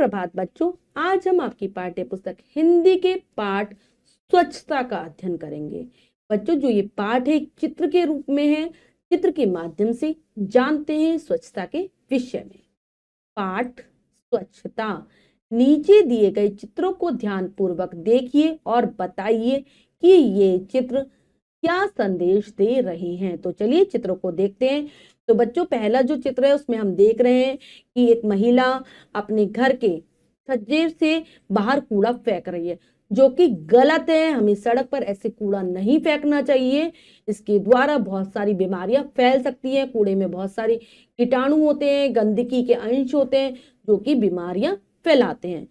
सुप्रभात बच्चों, आज हम आपकी पाठ्य पुस्तक हिंदी के पाठ स्वच्छता का अध्ययन करेंगे। बच्चों, जो ये पाठ है चित्र के रूप में है, चित्र के माध्यम से जानते हैं स्वच्छता के विषय में। पाठ स्वच्छता। नीचे दिए गए चित्रों को ध्यान पूर्वक देखिए और बताइए कि ये चित्र क्या संदेश दे रहे हैं। तो चलिए चित्रों को देखते हैं। तो बच्चों, पहला जो चित्र है उसमें हम देख रहे हैं कि एक महिला अपने घर के छज्जे से बाहर कूड़ा फेंक रही है, जो कि गलत है। हमें सड़क पर ऐसे कूड़ा नहीं फेंकना चाहिए। इसके द्वारा बहुत सारी बीमारियां फैल सकती हैं। कूड़े में बहुत सारे कीटाणु होते हैं, गंदगी के अंश होते हैं, जो कि बीमारियां फैलाते हैं।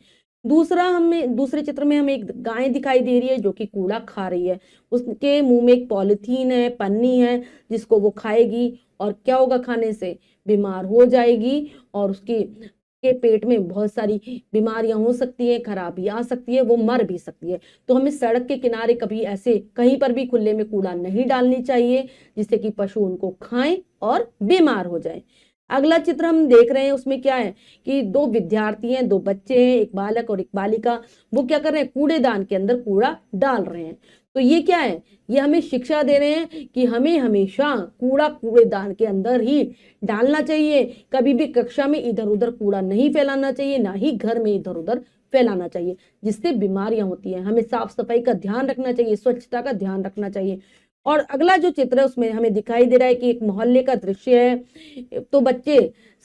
दूसरे चित्र में हमें एक गाय दिखाई दे रही है जो कि कूड़ा खा रही है। उसके मुंह में एक पॉलिथीन है, पन्नी है, जिसको वो खाएगी और क्या होगा, खाने से बीमार हो जाएगी और उसके पेट में बहुत सारी बीमारियां हो सकती है, खराबी आ सकती है, वो मर भी सकती है। तो हमें सड़क के किनारे कभी ऐसे कहीं पर भी खुले में कूड़ा नहीं डालनी चाहिए, जिससे कि पशु उनको खाएं और बीमार हो जाएं। अगला चित्र हम देख रहे हैं, उसमें क्या है कि दो विद्यार्थी हैं, दो बच्चे हैं, एक बालक और एक बालिका। वो क्या कर रहे हैं, कूड़ेदान के अंदर कूड़ा डाल रहे हैं। तो ये क्या है, ये हमें शिक्षा दे रहे हैं कि हमें हमेशा कूड़ा कूड़ेदान के अंदर ही डालना चाहिए। कभी भी कक्षा में इधर उधर कूड़ा नहीं फैलाना चाहिए, ना ही घर में इधर उधर फैलाना चाहिए, जिससे बीमारियां होती हैं। हमें साफ सफाई का ध्यान रखना चाहिए, स्वच्छता का ध्यान रखना चाहिए। और अगला जो चित्र है उसमें हमें दिखाई दे रहा है कि एक मोहल्ले का दृश्य है। तो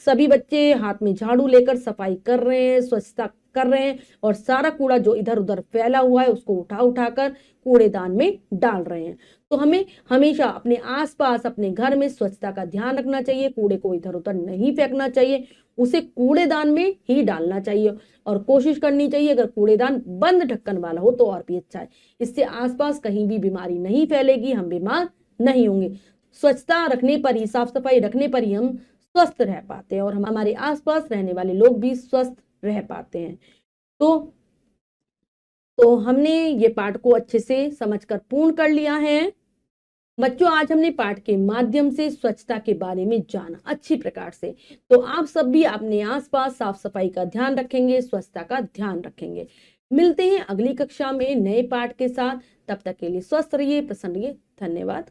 सभी बच्चे हाथ में झाड़ू लेकर सफाई कर रहे हैं, स्वच्छता कर रहे हैं और सारा कूड़ा जो इधर उधर फैला हुआ है उसको उठाकर कूड़ेदान में डाल रहे हैं। तो हमें हमेशा अपने आसपास, अपने घर में स्वच्छता का ध्यान रखना चाहिए। कूड़े को इधर उधर नहीं फेंकना चाहिए, उसे कूड़ेदान में ही डालना चाहिए और कोशिश करनी चाहिए अगर कूड़ेदान बंद ढक्कन वाला हो तो और भी अच्छा है। इससे आसपास कहीं भी बीमारी नहीं फैलेगी, हम बीमार नहीं होंगे। स्वच्छता रखने पर ही, साफ सफाई रखने पर ही हम स्वस्थ रह पाते हैं और हमारे आसपास रहने वाले लोग भी स्वस्थ रह पाते हैं। तो हमने ये पाठ को अच्छे से समझकर पूर्ण कर लिया है। बच्चों, आज हमने पाठ के माध्यम से स्वच्छता के बारे में जाना अच्छी प्रकार से। तो आप सब भी अपने आसपास साफ सफाई का ध्यान रखेंगे, स्वच्छता का ध्यान रखेंगे। मिलते हैं अगली कक्षा में नए पाठ के साथ। तब तक के लिए स्वस्थ रहिए, प्रसन्न रहिए। धन्यवाद।